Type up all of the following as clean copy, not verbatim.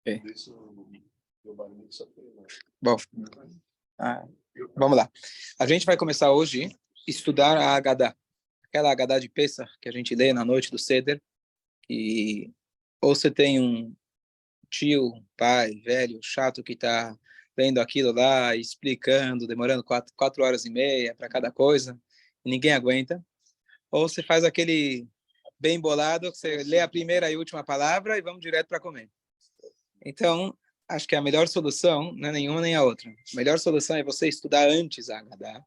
Ok. Bom, vamos lá. A gente vai começar hoje a estudar a Haggadah. Aquela Haggadah de Pesach que a gente lê na noite do Seder. E ou você tem um tio, pai, velho, chato que está lendo aquilo lá, explicando, demorando 4 horas e meia para cada coisa, e ninguém aguenta. Ou você faz aquele bem bolado, você lê a primeira e última palavra e vamos direto para comer. Então, acho que a melhor solução não é nenhuma nem a outra. A melhor solução é você estudar antes a Haggadah.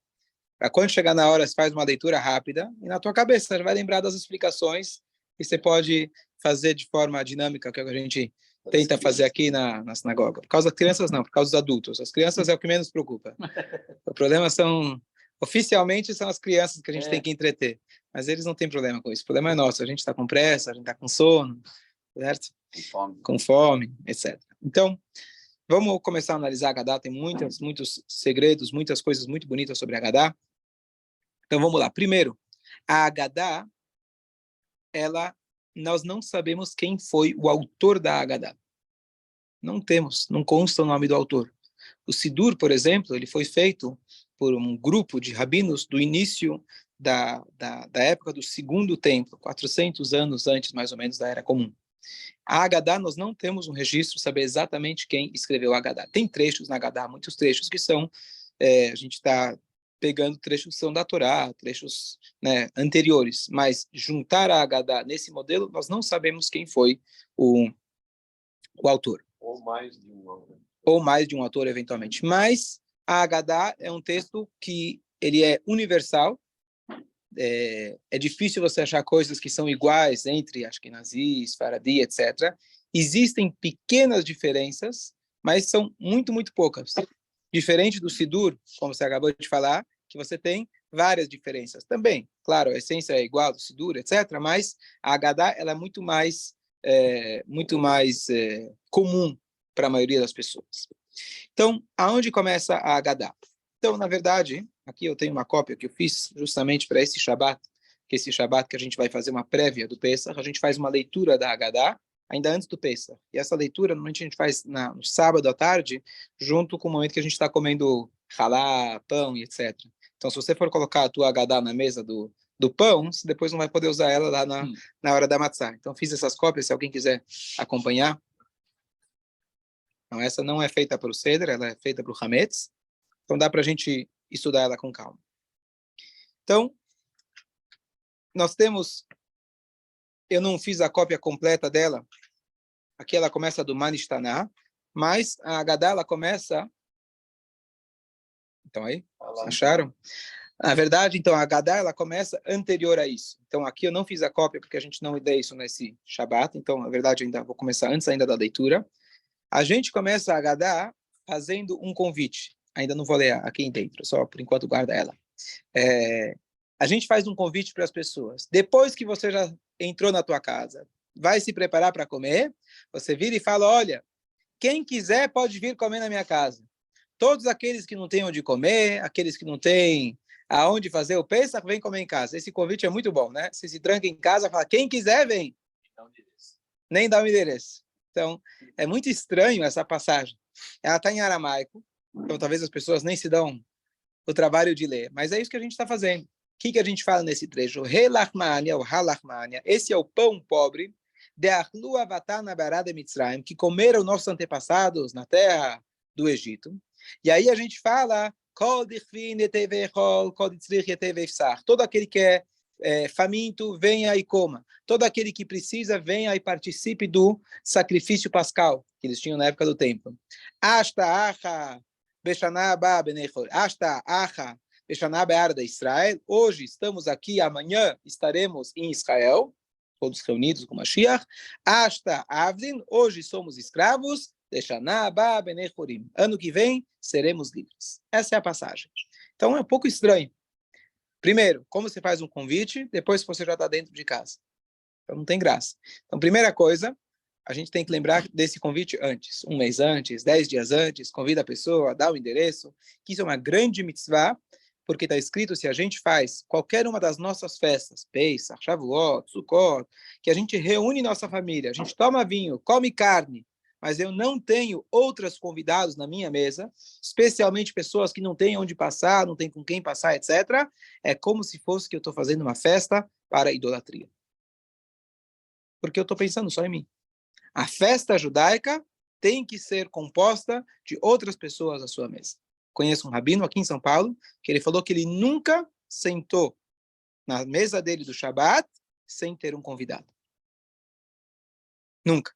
Para quando chegar na hora, você faz uma leitura rápida e na tua cabeça você vai lembrar das explicações e você pode fazer de forma dinâmica, que é o que a gente tenta fazer aqui na sinagoga. Por causa das crianças, não, por causa dos adultos. As crianças é o que menos preocupa. O problema oficialmente, são as crianças que a gente tem que entreter. Mas eles não têm problema com isso. O problema é nosso. A gente está com pressa, a gente está com sono, certo? Com fome, etc. Então, vamos começar a analisar a Haggadah. Tem muitos segredos, muitas coisas muito bonitas sobre a Haggadah. Então, vamos lá. Primeiro, a Haggadah, nós não sabemos quem foi o autor da Haggadah. Não consta o nome do autor. O Sidur, por exemplo, ele foi feito por um grupo de rabinos do início da época do Segundo Templo, 400 anos antes, mais ou menos, da Era Comum. A Haggadah, nós não temos um registro, saber exatamente quem escreveu a Haggadah. Tem trechos na Haggadah, muitos trechos que são, a gente está pegando trechos que são da Torá, trechos, né, anteriores, mas juntar a Haggadah nesse modelo, nós não sabemos quem foi o autor. Ou mais de um autor. Ou mais de um autor, eventualmente. Mas a Haggadah é um texto que ele é universal. É difícil você achar coisas que são iguais entre Ashkenazis, Faradi, etc. Existem pequenas diferenças, mas são muito, muito poucas. Diferente do Sidur, como você acabou de falar, que você tem várias diferenças. Também, claro, a essência é igual do Sidur, etc., mas a Haggadah ela é muito mais comum para a maioria das pessoas. Então, aonde começa a Haggadah? Então, na verdade, aqui eu tenho uma cópia que eu fiz justamente para esse Shabat, que a gente vai fazer uma prévia do Pesach, a gente faz uma leitura da Haggadah ainda antes do Pesach. E essa leitura, normalmente a gente faz no sábado à tarde, junto com o momento que a gente está comendo halá, pão e etc. Então, se você for colocar a tua Haggadah na mesa do pão, você depois não vai poder usar ela lá na hora da matzah. Então, fiz essas cópias, se alguém quiser acompanhar. Então, essa não é feita para o Seder, ela é feita para o Hametz. Então, dá para a gente estudar ela com calma. Então, nós temos... Eu não fiz a cópia completa dela. Aqui ela começa do Manishtaná, mas a Haggadah, ela começa... Então, aí? Acharam? Na verdade, então, a Haggadah, ela começa anterior a isso. Então, aqui eu não fiz a cópia, porque a gente não lê isso nesse Shabat. Então, na verdade, ainda vou começar antes ainda da leitura. A gente começa a Haggadah fazendo um convite. Ainda não vou ler aqui dentro, só por enquanto guarda ela. A gente faz um convite para as pessoas. Depois que você já entrou na tua casa, vai se preparar para comer, você vira e fala, olha, quem quiser pode vir comer na minha casa. Todos aqueles que não têm onde comer, aqueles que não têm aonde fazer o Pesach, vem comer em casa. Esse convite é muito bom, né? Você se tranca em casa, fala, quem quiser, vem. Nem dá o endereço. Então, é muito estranho essa passagem. Ela está em aramaico, então talvez as pessoas nem se dão o trabalho de ler, mas é isso que a gente está fazendo. O que a gente fala nesse trecho? Relachmania, ou halachmania, esse é o pão pobre, de Achlu Avatar na Barada Mitzrayim, que comeram nossos antepassados na terra do Egito. E aí a gente fala, todo aquele que é faminto, venha e coma. Todo aquele que precisa, venha e participe do sacrifício pascal, que eles tinham na época do templo. Ashta acha Beshaná ba benechor. Ashta acha Beshaná be'arda Israel. Hoje estamos aqui, amanhã estaremos em Israel, todos reunidos com Mashiach. Ashta avdin, hoje somos escravos. Beshaná ba benechorim. Ano que vem seremos livres. Essa é a passagem. Então é um pouco estranho. Primeiro, como você faz um convite, depois você já está dentro de casa. Então não tem graça. Então, primeira coisa, a gente tem que lembrar desse convite antes. 1 mês antes, 10 dias antes, convida a pessoa, dá o endereço, que isso é uma grande mitzvah, porque está escrito, se a gente faz qualquer uma das nossas festas, Pesach, Shavuot, Sukkot, que a gente reúne nossa família, a gente toma vinho, come carne, mas eu não tenho outros convidados na minha mesa, especialmente pessoas que não têm onde passar, não têm com quem passar, etc., é como se fosse que eu estou fazendo uma festa para a idolatria. Porque eu estou pensando só em mim. A festa judaica tem que ser composta de outras pessoas à sua mesa. Conheço um rabino aqui em São Paulo, que ele falou que ele nunca sentou na mesa dele do Shabat sem ter um convidado. Nunca.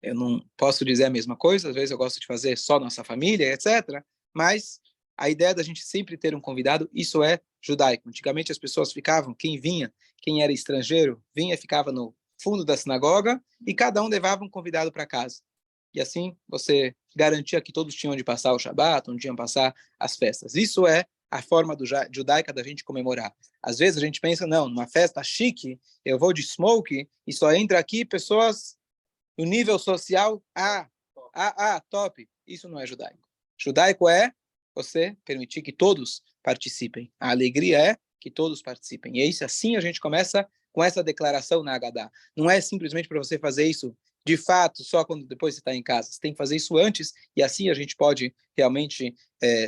Eu não posso dizer a mesma coisa, às vezes eu gosto de fazer só nossa família, etc. Mas a ideia da gente sempre ter um convidado, isso é judaico. Antigamente as pessoas ficavam, quem vinha, quem era estrangeiro, vinha e ficava no fundo da sinagoga e cada um levava um convidado para casa. E assim você garantia que todos tinham de passar o Shabat, onde tinham de passar as festas. Isso é a forma judaica da gente comemorar. Às vezes a gente pensa, não, numa festa chique, eu vou de smoke e só entra aqui pessoas no nível social top. Isso não é judaico. Judaico é você permitir que todos participem. A alegria é que todos participem. E é isso, assim a gente começa com essa declaração na Haggadah. Não é simplesmente para você fazer isso de fato só quando depois você está em casa. Você tem que fazer isso antes e assim a gente pode realmente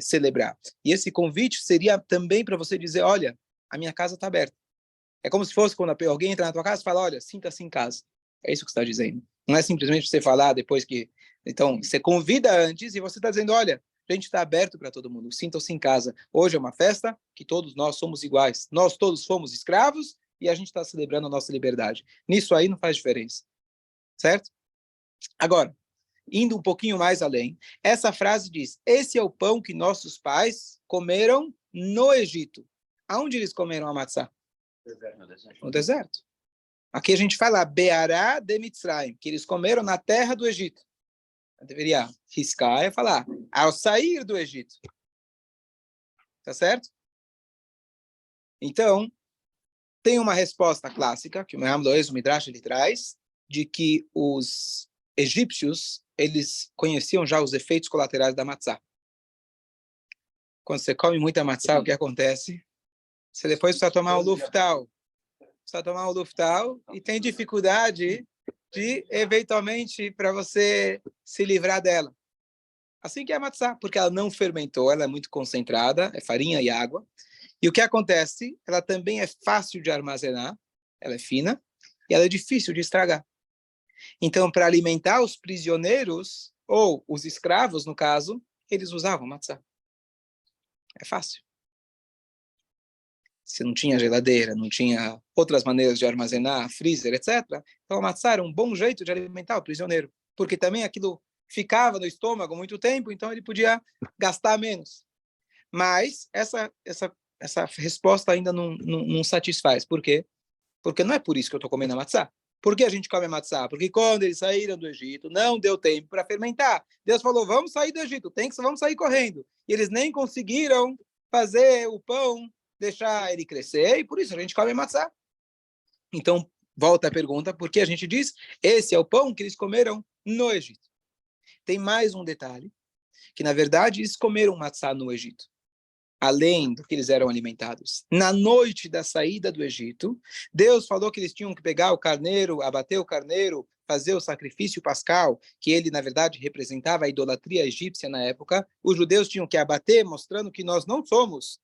celebrar. E esse convite seria também para você dizer, olha, a minha casa está aberta. É como se fosse quando alguém entra na tua casa e fala, olha, sinta-se em casa. É isso que você está dizendo. Não é simplesmente você falar depois que... Então, você convida antes e você está dizendo, olha, a gente está aberto para todo mundo, sintam-se em casa. Hoje é uma festa que todos nós somos iguais. Nós todos fomos escravos e a gente está celebrando a nossa liberdade. Nisso aí não faz diferença. Certo? Agora, indo um pouquinho mais além, essa frase diz, esse é o pão que nossos pais comeram no Egito. Aonde eles comeram a matzá? No deserto. Aqui a gente fala Beará de Mitzrayim, que eles comeram na terra do Egito. Eu deveria riscar e falar ao sair do Egito. Tá certo? Então, tem uma resposta clássica, que o Mehammed Loez, o Midrash, ele traz, de que os egípcios, eles conheciam já os efeitos colaterais da matzá. Quando você come muita matzá, o que acontece? Você depois precisa tomar o luftal. Precisa tomar o luftal e tem dificuldade de, eventualmente, para você se livrar dela. Assim que é a matzá, porque ela não fermentou, ela é muito concentrada, é farinha e água. E o que acontece? Ela também é fácil de armazenar, ela é fina, e ela é difícil de estragar. Então, para alimentar os prisioneiros, ou os escravos, no caso, eles usavam matzá. É fácil. Se não tinha geladeira, não tinha outras maneiras de armazenar, freezer, etc. Então, a matzá era um bom jeito de alimentar o prisioneiro, porque também aquilo ficava no estômago muito tempo, então ele podia gastar menos. Mas essa resposta ainda não satisfaz. Por quê? Porque não é por isso que eu estou comendo a matzá. Por que a gente come a matzá? Porque quando eles saíram do Egito, não deu tempo para fermentar. Deus falou, vamos sair do Egito, vamos sair correndo. E eles nem conseguiram fazer o pão, deixar ele crescer, e por isso a gente come a matzá. Então, volta a pergunta, por que a gente diz, esse é o pão que eles comeram no Egito. Tem mais um detalhe, que na verdade eles comeram matzá no Egito, além do que eles eram alimentados. Na noite da saída do Egito, Deus falou que eles tinham que pegar o carneiro, abater o carneiro, fazer o sacrifício pascal, que ele, na verdade, representava a idolatria egípcia na época. Os judeus tinham que abater, mostrando que nós não somos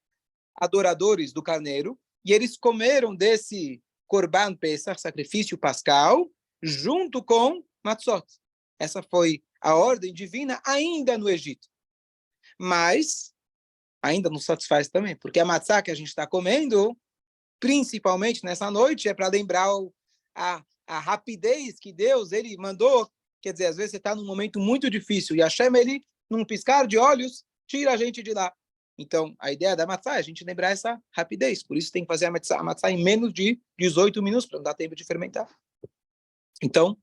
adoradores do carneiro, e eles comeram desse Korban Pesach, sacrifício pascal, junto com matzot. Essa foi a ordem divina ainda no Egito. Mas ainda não satisfaz também, porque a matzá que a gente está comendo, principalmente nessa noite, é para lembrar a rapidez que Deus ele mandou. Quer dizer, às vezes você está num momento muito difícil e Hashem, ele, num piscar de olhos, tira a gente de lá. Então, a ideia da matzá é a gente lembrar essa rapidez. Por isso tem que fazer a matzá em menos de 18 minutos, para não dar tempo de fermentar. Então,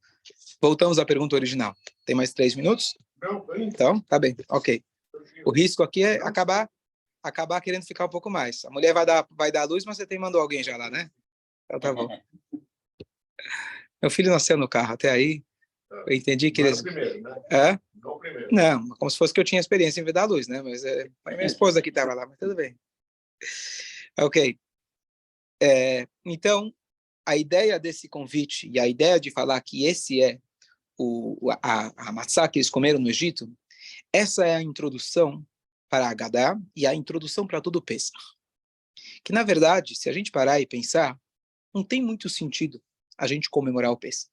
voltamos à pergunta original. Tem mais 3 minutos? Então, tá bem. Ok. O risco aqui é acabar querendo ficar um pouco mais. A mulher vai dar luz, mas você mandou alguém já lá, né? Então tá bom. Meu filho nasceu no carro, até aí eu entendi que eles... Primeiro, né? É? Não primeiro. Não, como se fosse que eu tinha experiência em ver dar luz, né? Mas foi minha esposa que estava lá, mas tudo bem. Ok. Então, a ideia desse convite e a ideia de falar que esse é a matzá que eles comeram no Egito, essa é a introdução para a Haggadah e a introdução para todo o Pesach. Que, na verdade, se a gente parar e pensar, não tem muito sentido a gente comemorar o Pesach.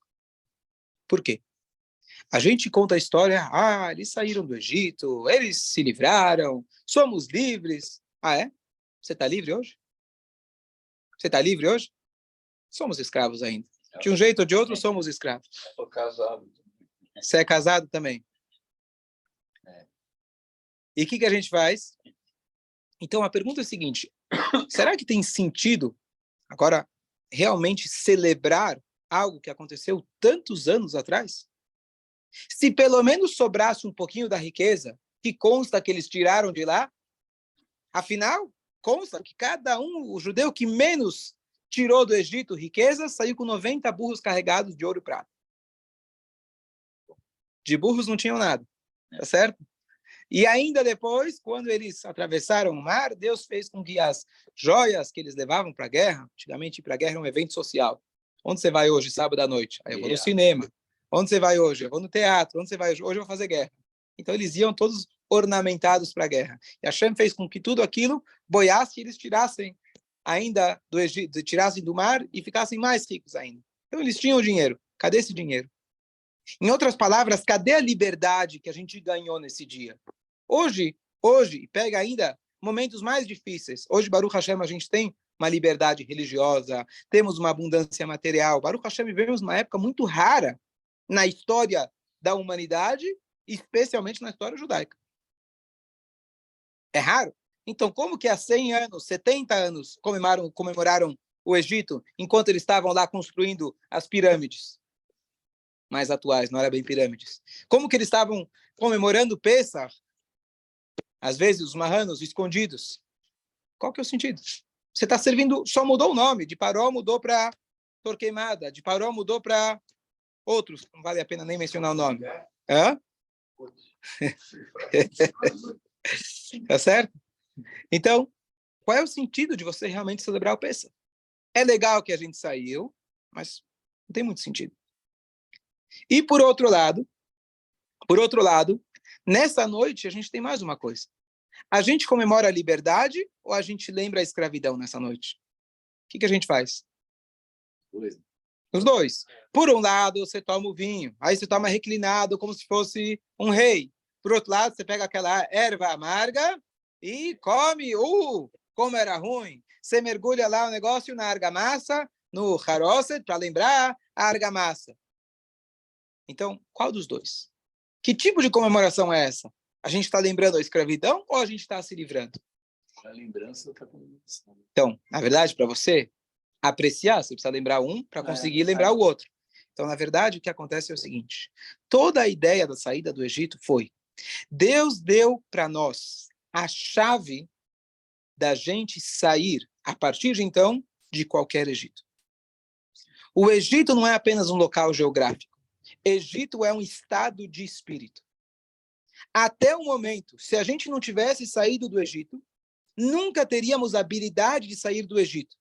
Por quê? A gente conta a história, eles saíram do Egito, eles se livraram, somos livres. Ah, é? Você está livre hoje? Você está livre hoje? Somos escravos ainda. De um jeito ou de outro, somos escravos. Estou casado. Você é casado também? E o que a gente faz? Então, a pergunta é a seguinte, será que tem sentido, agora, realmente celebrar algo que aconteceu tantos anos atrás? Se pelo menos sobrasse um pouquinho da riqueza que consta que eles tiraram de lá, afinal, consta que cada um, o judeu que menos tirou do Egito riqueza, saiu com 90 burros carregados de ouro e prata. De burros não tinham nada, tá certo? E ainda depois, quando eles atravessaram o mar, Deus fez com que as joias que eles levavam para a guerra, antigamente ir para a guerra era um evento social. Onde você vai hoje, sábado à noite? Aí eu vou no cinema. Onde você vai hoje? Eu vou no teatro. Onde você vai hoje? Hoje eu vou fazer guerra. Então eles iam todos ornamentados para a guerra. E Hashem fez com que tudo aquilo boiasse e eles tirassem ainda do Egito, tirassem do mar e ficassem mais ricos ainda. Então eles tinham dinheiro. Cadê esse dinheiro? Em outras palavras, cadê a liberdade que a gente ganhou nesse dia? Hoje, pega ainda momentos mais difíceis. Hoje, Baruch Hashem, a gente tem uma liberdade religiosa, temos uma abundância material. Baruch Hashem, vivemos uma época muito rara na história da humanidade, especialmente na história judaica. É raro. Então, como que há 100 anos, 70 anos, comemoraram o Egito, enquanto eles estavam lá construindo as pirâmides mais atuais, não era bem pirâmides? Como que eles estavam comemorando Pesach, às vezes os marranos escondidos? Qual que é o sentido? Você está servindo, só mudou o nome, de Paró mudou para Torquemada, de Paró mudou para outros, não vale a pena nem mencionar o nome. Hã? Tá certo? Então, qual é o sentido de você realmente celebrar o Pesach? É legal que a gente saiu, mas não tem muito sentido. E por outro lado, nessa noite a gente tem mais uma coisa. A gente comemora a liberdade ou a gente lembra a escravidão nessa noite? O que a gente faz? Os dois. Por um lado, você toma o vinho, aí você toma reclinado como se fosse um rei. Por outro lado, você pega aquela erva amarga e come. Como era ruim. Você mergulha lá o negócio na argamassa, no haroset, para lembrar a argamassa. Então, qual dos dois? Que tipo de comemoração é essa? A gente está lembrando a escravidão ou a gente está se livrando? A lembrança está comemoração. Então, na verdade, para você apreciar, você precisa lembrar um para conseguir lembrar o outro. Então, na verdade, o que acontece é o seguinte. Toda a ideia da saída do Egito foi Deus deu para nós a chave da gente sair, a partir de então, de qualquer Egito. O Egito não é apenas um local geográfico. Egito é um estado de espírito. Até o momento, se a gente não tivesse saído do Egito, nunca teríamos a habilidade de sair do Egito.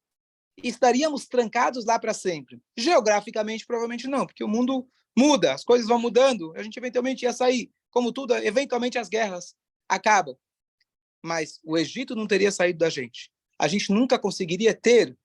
Estaríamos trancados lá para sempre. Geograficamente, provavelmente não, porque o mundo muda, as coisas vão mudando, a gente eventualmente ia sair. Como tudo, eventualmente as guerras acabam. Mas o Egito não teria saído da gente. A gente nunca conseguiria ter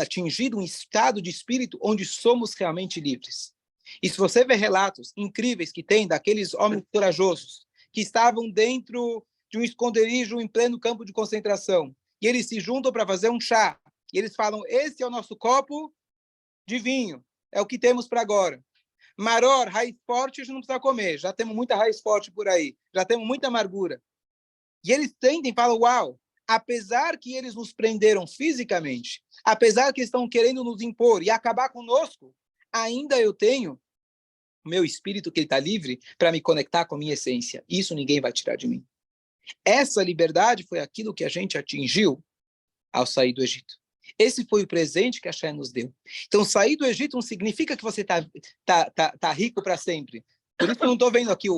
atingido um estado de espírito onde somos realmente livres. E se você vê relatos incríveis que tem daqueles homens corajosos que estavam dentro de um esconderijo em pleno campo de concentração, e eles se juntam para fazer um chá, e eles falam, esse é o nosso copo de vinho, é o que temos para agora. Maror, raiz forte, a gente não precisa comer, já temos muita raiz forte por aí, já temos muita amargura. E eles tendem e falam, uau, apesar que eles nos prenderam fisicamente, apesar que estão querendo nos impor e acabar conosco, ainda eu tenho o meu espírito que ele está livre para me conectar com a minha essência. Isso ninguém vai tirar de mim. Essa liberdade foi aquilo que a gente atingiu ao sair do Egito. Esse foi o presente que a Hashem nos deu. Então, sair do Egito não significa que você tá rico para sempre. Por isso que eu não estou vendo aqui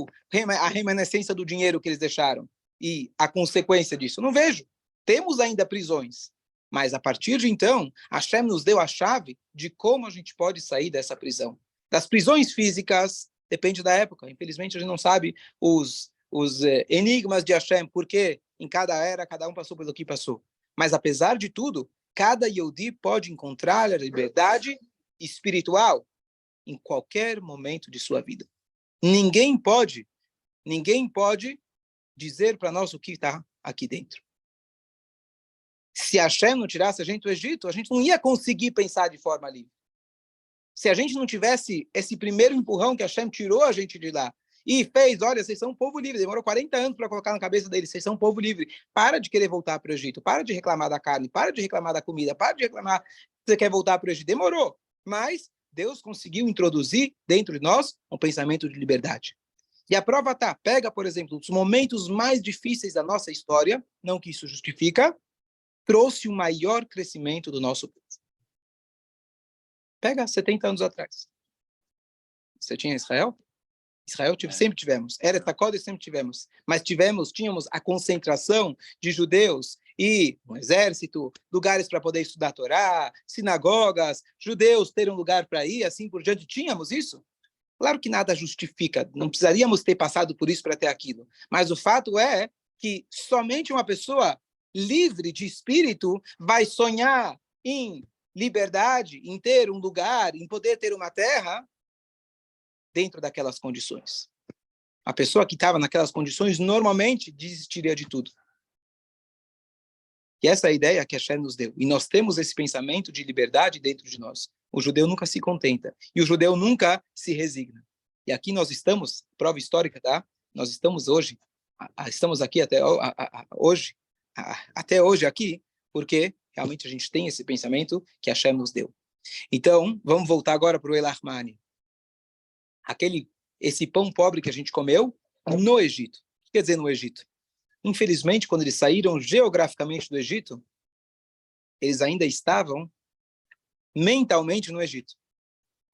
a remanescência do dinheiro que eles deixaram e a consequência disso. Eu não vejo. Temos ainda prisões. Mas, a partir de então, a Hashem nos deu a chave de como a gente pode sair dessa prisão. das prisões físicas, depende da época. Infelizmente, a gente não sabe os enigmas de Hashem, porque em cada era, cada um passou pelo que passou. Mas, apesar de tudo, cada Yehudi pode encontrar a liberdade espiritual em qualquer momento de sua vida. Ninguém pode dizer para nós o que está aqui dentro. Se Hashem não tirasse a gente do Egito, a gente não ia conseguir pensar de forma livre. Se a gente não tivesse esse primeiro empurrão que Hashem tirou a gente de lá e fez, olha, vocês são um povo livre, demorou 40 anos para colocar na cabeça deles, vocês são um povo livre, para de querer voltar para o Egito, para de reclamar da carne, para de reclamar da comida, para de reclamar que você quer voltar para o Egito. Demorou, mas Deus conseguiu introduzir dentro de nós um pensamento de liberdade. E a prova tá, pega, por exemplo, os momentos mais difíceis da nossa história, não que isso justifica, trouxe o maior crescimento do nosso povo. Pega 70 anos atrás. Você tinha Israel? Israel sempre tivemos. Eretz HaKodesh sempre tivemos. Mas tínhamos a concentração de judeus e um exército, lugares para poder estudar a Torá, sinagogas, judeus terem um lugar para ir, assim por diante. Tínhamos isso? Claro que nada justifica. Não precisaríamos ter passado por isso para ter aquilo. Mas o fato é que somente uma pessoa livre de espírito vai sonhar em liberdade, em ter um lugar, em poder ter uma terra dentro daquelas condições. A pessoa que estava naquelas condições normalmente desistiria de tudo. E essa é a ideia que a Hashem nos deu. E nós temos esse pensamento de liberdade dentro de nós. O judeu nunca se contenta. E o judeu nunca se resigna. E aqui nós estamos, prova histórica, tá? Nós estamos hoje, estamos aqui até hoje aqui, porque realmente a gente tem esse pensamento que a Hashem nos deu. Então, vamos voltar agora para o Elachmani. Esse pão pobre que a gente comeu no Egito. O que quer dizer no Egito? Infelizmente, quando eles saíram geograficamente do Egito, eles ainda estavam mentalmente no Egito.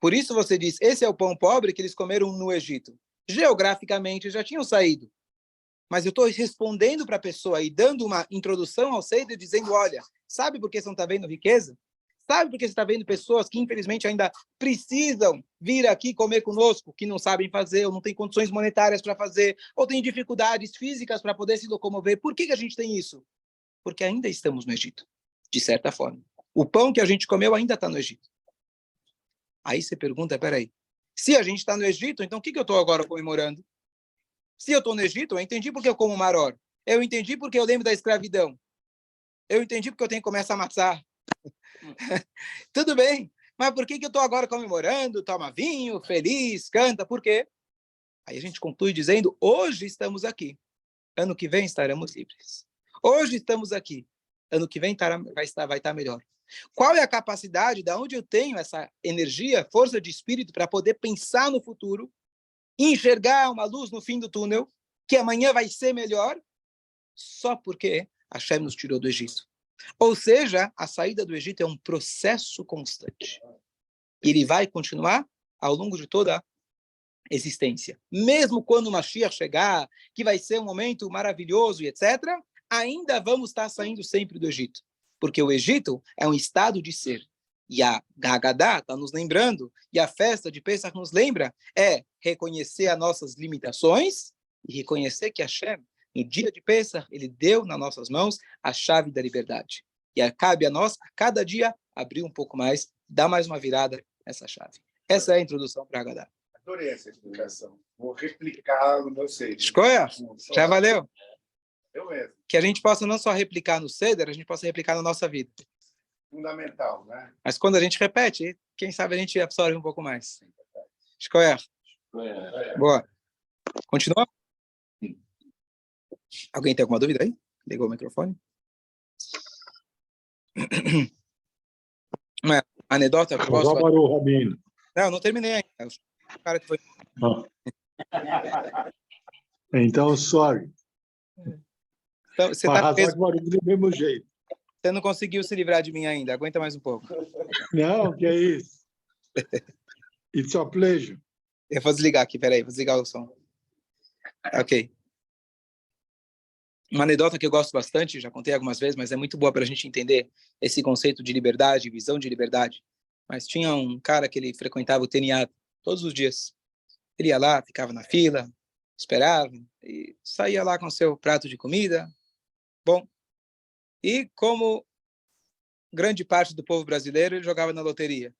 Por isso você diz, esse é o pão pobre que eles comeram no Egito. Geograficamente, já tinham saído. Mas eu estou respondendo para a pessoa e dando uma introdução ao Seder, dizendo, olha, sabe por que você não está vendo riqueza? Sabe por que você está vendo pessoas que, infelizmente, ainda precisam vir aqui comer conosco, que não sabem fazer, ou não têm condições monetárias para fazer, ou têm dificuldades físicas para poder se locomover? Por que a gente tem isso? Porque ainda estamos no Egito, de certa forma. O pão que a gente comeu ainda está no Egito. Aí você pergunta, peraí, se a gente está no Egito, então o que eu estou agora comemorando? Se eu estou no Egito, eu entendi porque eu como maror. Eu entendi porque eu lembro da escravidão. Eu entendi porque eu tenho que comer essa matzá. Tudo bem, mas por que eu estou agora comemorando, toma vinho, feliz, canta, por quê? Aí a gente conclui dizendo, hoje estamos aqui, ano que vem estaremos livres. Hoje estamos aqui, ano que vem vai estar melhor. Qual é a capacidade, de onde eu tenho essa energia, força de espírito para poder pensar no futuro, enxergar uma luz no fim do túnel, que amanhã vai ser melhor, só porque Hashem nos tirou do Egito. Ou seja, a saída do Egito é um processo constante. Ele vai continuar ao longo de toda a existência. Mesmo quando o Mashiach chegar, que vai ser um momento maravilhoso e etc., ainda vamos estar saindo sempre do Egito. Porque o Egito é um estado de ser. E a Haggadah está nos lembrando, e a festa de Pesach nos lembra, é reconhecer as nossas limitações e reconhecer que Hashem, no dia de Pesach, ele deu nas nossas mãos a chave da liberdade. E cabe a nós, a cada dia, abrir um pouco mais, dar mais uma virada nessa chave. Essa é a introdução para a Haggadah. Adorei essa explicação. Vou replicar no meu Seder. Escolha? Já valeu? Eu mesmo. Que a gente possa não só replicar no Seder, a gente possa replicar na nossa vida. Fundamental, né? Mas quando a gente repete, quem sabe a gente absorve um pouco mais. Escolha. Boa. Continua? Alguém tem alguma dúvida aí? Ligou o microfone? Uma anedota que eu posso falar? Rabino. Não terminei ainda. O cara que foi... Então, sorry. Então, você tá preso. Do mesmo jeito. Você não conseguiu se livrar de mim ainda. Aguenta mais um pouco. Não, que é isso. It's a pleasure. Eu vou desligar aqui, peraí. Vou desligar o som. Ok. Uma anedota que eu gosto bastante, já contei algumas vezes, mas é muito boa para a gente entender esse conceito de liberdade, visão de liberdade. Mas tinha um cara que ele frequentava o Teniat todos os dias. Ele ia lá, ficava na fila, esperava e saía lá com seu prato de comida. Bom, e como grande parte do povo brasileiro, ele jogava na loteria.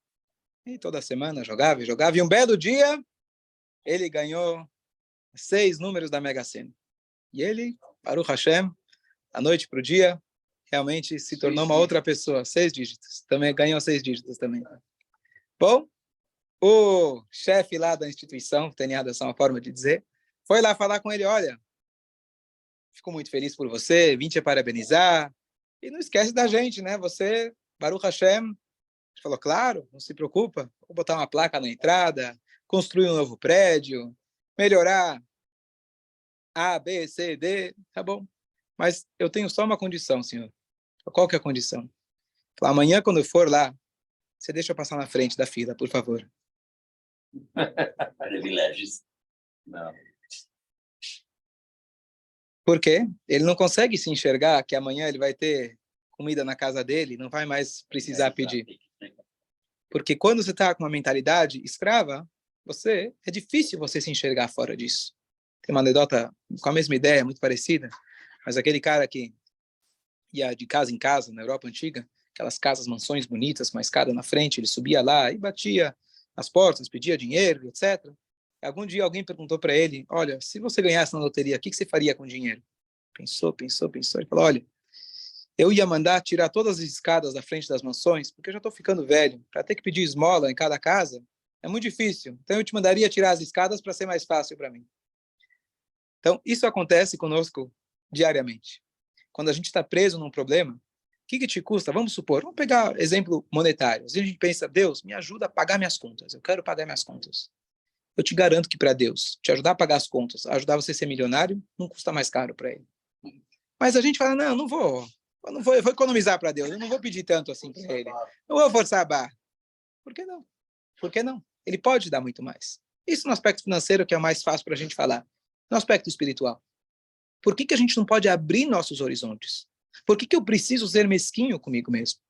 E toda semana jogava e jogava. E um belo dia, ele ganhou 6 números da Mega Sena. E ele, Baruch Hashem, da noite para o dia, realmente se tornou uma outra pessoa. 6 dígitos. Também ganhou 6 dígitos também. Bom, o chefe lá da instituição, TNA, essa é uma forma de dizer, foi lá falar com ele, olha, fico muito feliz por você, vim te parabenizar, e não esquece da gente, né? Você, Baruch Hashem, falou, claro, não se preocupa, vou botar uma placa na entrada, construir um novo prédio, melhorar A, B, C, D, tá bom. Mas eu tenho só uma condição, senhor. Qual que é a condição? Falei, amanhã, quando eu for lá, você deixa eu passar na frente da fila, por favor. Privilégios. Não. Por quê? Ele não consegue se enxergar que amanhã ele vai ter comida na casa dele, não vai mais precisar pedir. Porque quando você está com uma mentalidade escrava, é difícil você se enxergar fora disso. Tem uma anedota com a mesma ideia, muito parecida, mas aquele cara que ia de casa em casa, na Europa Antiga, aquelas casas, mansões bonitas, com uma escada na frente, ele subia lá e batia as portas, pedia dinheiro, etc. Algum dia alguém perguntou para ele, olha, se você ganhasse na loteria, o que você faria com o dinheiro? Pensou. Ele falou, olha, eu ia mandar tirar todas as escadas da frente das mansões, porque eu já estou ficando velho. Para ter que pedir esmola em cada casa, é muito difícil. Então, eu te mandaria tirar as escadas para ser mais fácil para mim. Então, isso acontece conosco diariamente. Quando a gente está preso num problema, o que te custa? Vamos supor, vamos pegar exemplo monetário. Às vezes a gente pensa, Deus, me ajuda a pagar minhas contas. Eu quero pagar minhas contas. Eu te garanto que para Deus, te ajudar a pagar as contas, ajudar você a ser milionário, não custa mais caro para ele. Mas a gente fala, não vou. Eu vou economizar para Deus, eu não vou pedir tanto assim para ele. Não vou forçar a barra. Por que não? Por que não? Ele pode dar muito mais. Isso no aspecto financeiro, que é o mais fácil para a gente falar. No aspecto espiritual. Por que a gente não pode abrir nossos horizontes? Por que eu preciso ser mesquinho comigo mesmo?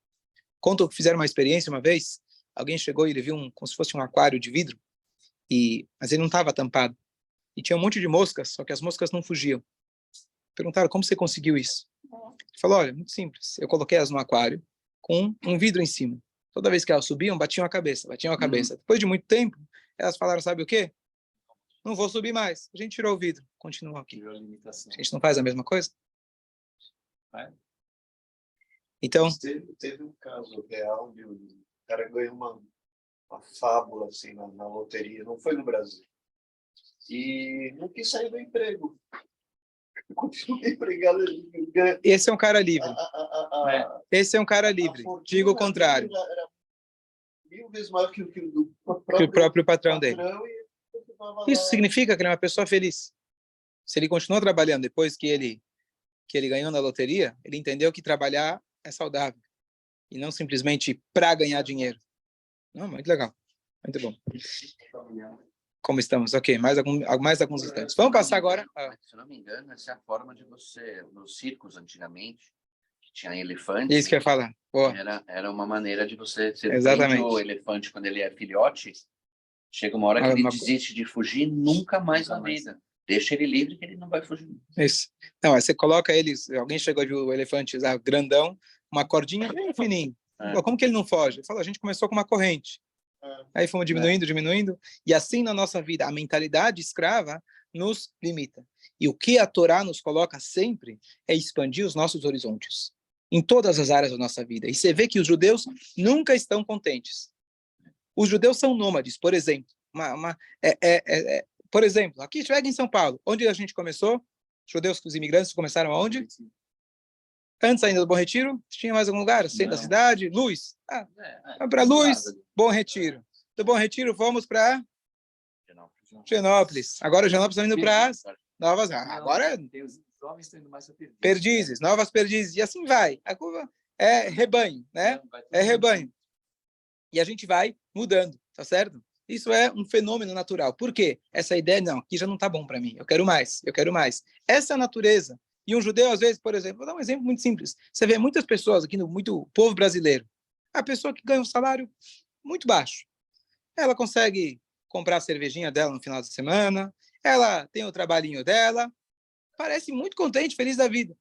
Conto que fizeram uma experiência uma vez, alguém chegou e ele viu como se fosse um aquário de vidro, mas ele não estava tampado. E tinha um monte de moscas, só que as moscas não fugiam. Perguntaram, como você conseguiu isso? Ele falou, olha, muito simples. Eu coloquei elas no aquário com um vidro em cima. Toda vez que elas subiam, batiam a cabeça. Depois de muito tempo, elas falaram, sabe o quê? Não vou subir mais. A gente tirou o vidro. Continuou aqui. A gente não faz a mesma coisa? Então... Teve um caso real de um cara ganhou uma fábula assim, na loteria. Não foi no Brasil. E não quis sair do emprego. Continua empregado. Esse é um cara livre. Esse é um cara livre. Digo o contrário. Era 1000 vezes maior que o próprio patrão dele. Isso significa que ele é uma pessoa feliz. Se ele continuou trabalhando depois que ele ganhou na loteria, ele entendeu que trabalhar é saudável. E não simplesmente para ganhar dinheiro. Não, muito legal. Muito bom. Como estamos? Ok, mais alguns instantes. Vamos passar agora. Se eu não me engano, essa é a forma de você, nos circos antigamente, que tinha elefante. Isso que eu ia falar. Era uma maneira de você Exatamente. O elefante, quando ele é filhote, chega uma hora que ele desiste de fugir, nunca mais na vida. Deixa ele livre que ele não vai fugir. Isso. Não, aí você coloca eles, alguém chegou de um elefante grandão, uma cordinha bem fininha. Como que ele não foge? Ele falou, a gente começou com uma corrente. Aí fomos diminuindo, e assim na nossa vida, a mentalidade escrava nos limita. E o que a Torá nos coloca sempre é expandir os nossos horizontes, em todas as áreas da nossa vida. E você vê que os judeus nunca estão contentes. Os judeus são nômades, por exemplo. Por exemplo, aqui chega em São Paulo, onde a gente começou, os imigrantes começaram aonde? Antes ainda do Bom Retiro, tinha mais algum lugar? Centro da cidade? Luz. Para Luz, Bom Retiro. Do Bom Retiro, fomos para Genópolis. Agora Genópolis está indo para Novas... Agora Os homens estão indo mais para Perdizes, Novas Perdizes. E assim vai. A curva é rebanho, né? É rebanho. E a gente vai mudando, tá certo? Isso é um fenômeno natural. Por quê? Essa ideia, não, aqui já não está bom para mim. Eu quero mais. Essa é a natureza. E um judeu, às vezes, por exemplo, vou dar um exemplo muito simples. Você vê muitas pessoas aqui, muito povo brasileiro. A pessoa que ganha um salário muito baixo. Ela consegue comprar a cervejinha dela no final de semana, ela tem o trabalhinho dela, parece muito contente, feliz da vida.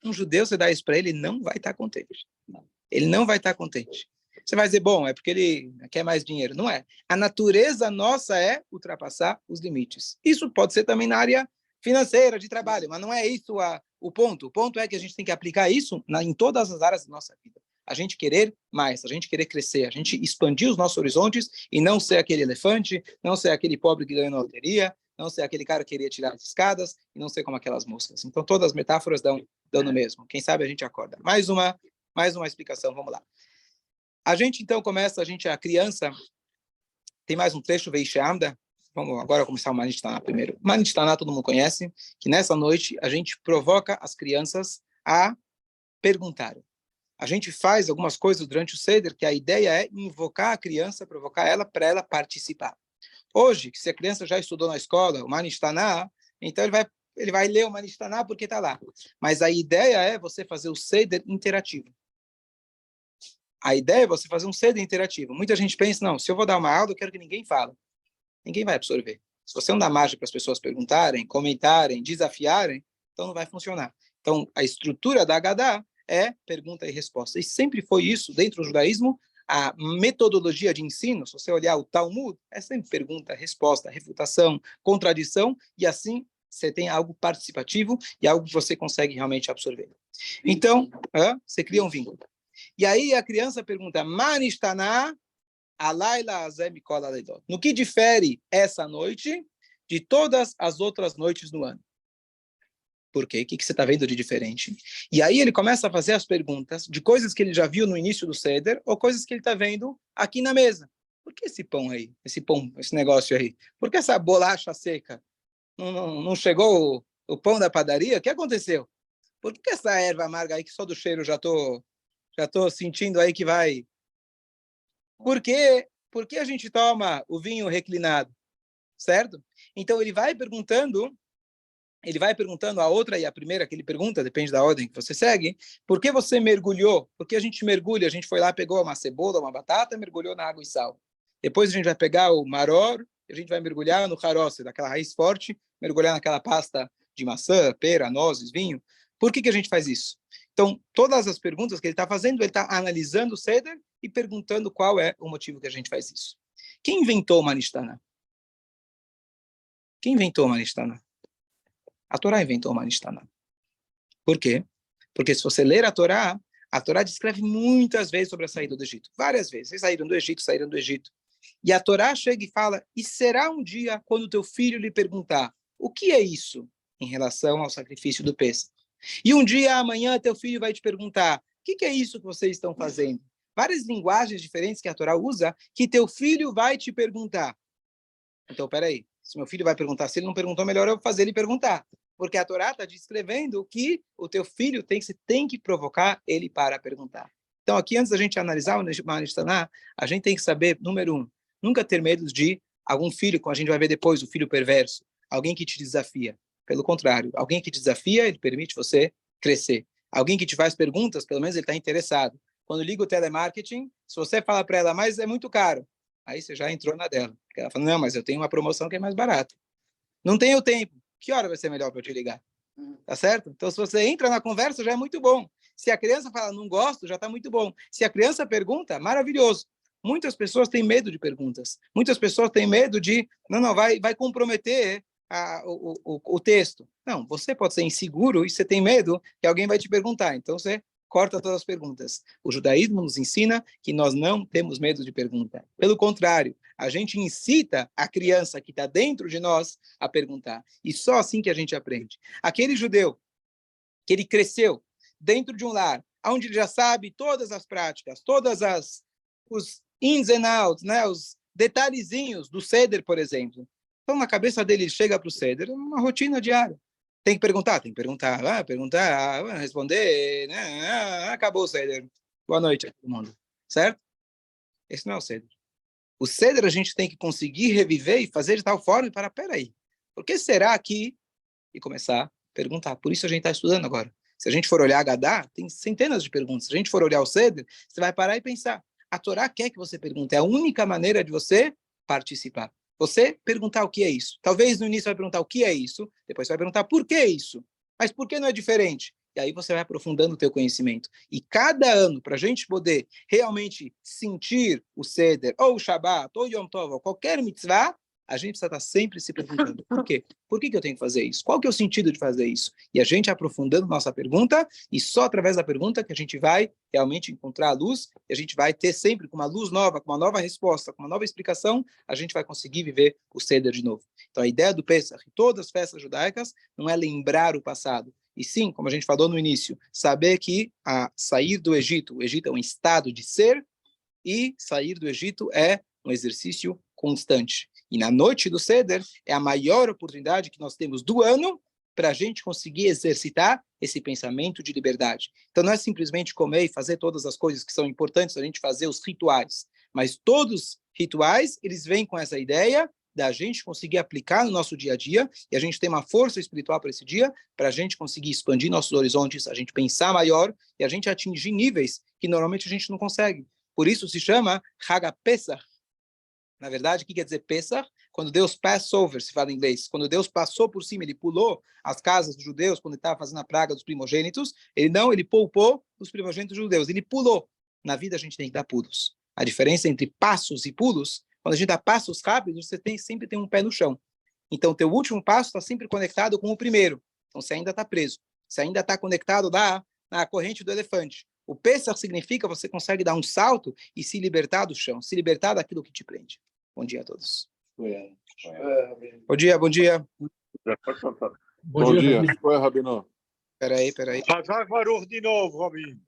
Um judeu, você dá isso para ele, ele não vai estar contente. Ele não vai estar contente. Você vai dizer, bom, é porque ele quer mais dinheiro. Não é. A natureza nossa é ultrapassar os limites. Isso pode ser também na área financeira, de trabalho, mas não é isso o ponto. O ponto é que a gente tem que aplicar isso em todas as áreas da nossa vida. A gente querer mais, a gente querer crescer, a gente expandir os nossos horizontes e não ser aquele elefante, não ser aquele pobre que ganhou na loteria, não ser aquele cara que queria tirar as escadas e não ser como aquelas moscas. Então, todas as metáforas dão no mesmo. Quem sabe a gente acorda. Mais uma explicação, vamos lá. A gente, então, a criança, tem mais um trecho, Veishamda. Vamos agora começar o Manishtaná primeiro. Manishtaná todo mundo conhece, que nessa noite a gente provoca as crianças a perguntarem. A gente faz algumas coisas durante o Seder, que a ideia é invocar a criança, provocar ela para ela participar. Hoje, se a criança já estudou na escola, o Manishtaná, então ele vai ler o Manishtaná porque está lá. Mas a ideia é você fazer o Seder interativo. A ideia é você fazer um Seder interativo. Muita gente pensa, não, se eu vou dar uma aula, eu quero que ninguém fale. Ninguém vai absorver. Se você não dá margem para as pessoas perguntarem, comentarem, desafiarem, então não vai funcionar. Então, a estrutura da Haggadah é pergunta e resposta. E sempre foi isso, dentro do judaísmo, a metodologia de ensino, se você olhar o Talmud, é sempre pergunta, resposta, refutação, contradição, e assim você tem algo participativo e algo que você consegue realmente absorver. Então, você cria um vínculo. E aí a criança pergunta, Manishtaná alayla azeh mikol aleilot. No que difere essa noite de todas as outras noites no ano? Por quê? O que você está vendo de diferente? E aí ele começa a fazer as perguntas de coisas que ele já viu no início do Seder ou coisas que ele está vendo aqui na mesa. Por que esse pão aí? Esse negócio aí? Por que essa bolacha seca? Não chegou o pão da padaria? O que aconteceu? Por que essa erva amarga aí que só do cheiro já tô sentindo aí que vai... Por que a gente toma o vinho reclinado? Certo? Então ele vai perguntando a outra e a primeira que ele pergunta, depende da ordem que você segue, por que você mergulhou? Porque a gente mergulha, a gente foi lá, pegou uma cebola, uma batata, mergulhou na água e sal. Depois a gente vai pegar o maror, a gente vai mergulhar no harosse, daquela raiz forte, mergulhar naquela pasta de maçã, pera, nozes, vinho. Por que a gente faz isso? Então, todas as perguntas que ele está fazendo, ele está analisando o Seder e perguntando qual é o motivo que a gente faz isso. Quem inventou o Manishtaná? Quem inventou o Manishtaná? A Torá inventou o Manishtaná. Por quê? Porque se você ler a Torá descreve muitas vezes sobre a saída do Egito. Várias vezes. Eles saíram do Egito. E a Torá chega e fala, e será um dia quando teu filho lhe perguntar, o que é isso em relação ao sacrifício do Pêssego? E um dia, amanhã, teu filho vai te perguntar, o que é isso que vocês estão fazendo? Várias linguagens diferentes que a Torá usa, que teu filho vai te perguntar. Então, peraí, se meu filho vai perguntar, se ele não perguntou, melhor eu fazer ele perguntar. Porque a Torá está descrevendo que o teu filho tem que provocar ele para perguntar. Então, aqui, antes da gente analisar o Manishtaná, a gente tem que saber, número 1, nunca ter medo de algum filho, como a gente vai ver depois, o filho perverso, alguém que te desafia. Pelo contrário, alguém que te desafia, ele permite você crescer. Alguém que te faz perguntas, pelo menos ele está interessado. Quando liga o telemarketing, se você fala para ela, mas é muito caro, aí você já entrou na dela. Ela fala, não, mas eu tenho uma promoção que é mais barata. Não tenho tempo. Que hora vai ser melhor para eu te ligar? Tá certo? Então, se você entra na conversa, já é muito bom. Se a criança fala, não gosto, já está muito bom. Se a criança pergunta, maravilhoso. Muitas pessoas têm medo de perguntas. Muitas pessoas têm medo de, vai comprometer o texto. Não, você pode ser inseguro e você tem medo que alguém vai te perguntar. Então, você corta todas as perguntas. O judaísmo nos ensina que nós não temos medo de pergunta. Pelo contrário, a gente incita a criança que está dentro de nós a perguntar. E só assim que a gente aprende. Aquele judeu que ele cresceu dentro de um lar, onde ele já sabe todas as práticas, os ins and outs, né, os detalhezinhos do Seder, por exemplo. Então, na cabeça dele, ele chega para o Seder, uma rotina diária. Tem que perguntar, responder, né? Acabou o Seder. Boa noite a todo mundo. Certo? Esse não é o Seder. O Seder a gente tem que conseguir reviver e fazer de tal forma para, peraí, por que será que... E começar a perguntar. Por isso a gente está estudando agora. Se a gente for olhar a Haggadah, tem centenas de perguntas. Se a gente for olhar o Seder, você vai parar e pensar. A Torá quer que você pergunte. É a única maneira de você participar. Você perguntar o que é isso. Talvez no início vai perguntar o que é isso, depois vai perguntar por que isso. Mas por que não é diferente? E aí você vai aprofundando o teu conhecimento. E cada ano, para a gente poder realmente sentir o Seder, ou o Shabbat, ou o Yom Tov, ou qualquer mitzvah, a gente precisa estar sempre se perguntando, por quê? Por que eu tenho que fazer isso? Qual que é o sentido de fazer isso? E a gente aprofundando nossa pergunta, e só através da pergunta que a gente vai realmente encontrar a luz, e a gente vai ter sempre com uma luz nova, com uma nova resposta, com uma nova explicação, a gente vai conseguir viver o Seder de novo. Então a ideia do Pesach e todas as festas judaicas não é lembrar o passado, e sim, como a gente falou no início, saber que a sair do Egito, o Egito é um estado de ser, e sair do Egito é um exercício constante. E na noite do Seder é a maior oportunidade que nós temos do ano para a gente conseguir exercitar esse pensamento de liberdade. Então não é simplesmente comer e fazer todas as coisas que são importantes, a gente fazer os rituais, mas todos os rituais, eles vêm com essa ideia da gente conseguir aplicar no nosso dia a dia, e a gente ter uma força espiritual para esse dia, para a gente conseguir expandir nossos horizontes, a gente pensar maior, e a gente atingir níveis que normalmente a gente não consegue. Por isso se chama Hag HaPesach. Na verdade, o que quer dizer Pesach? Quando Deus Passover, se fala em inglês, quando Deus passou por cima, ele pulou as casas dos judeus, quando ele estava fazendo a praga dos primogênitos, ele poupou os primogênitos judeus, ele pulou. Na vida a gente tem que dar pulos. A diferença entre passos e pulos, quando a gente dá passos rápidos, você sempre tem um pé no chão. Então, o teu último passo está sempre conectado com o primeiro. Então, você ainda está preso. Você ainda está conectado na corrente do elefante. O Pesach significa você consegue dar um salto e se libertar do chão, se libertar daquilo que te prende. Bom dia a todos. Bom dia, bom dia. Bom dia. Oi, Rabino. Peraí. Hazak Baruch de novo, Robin.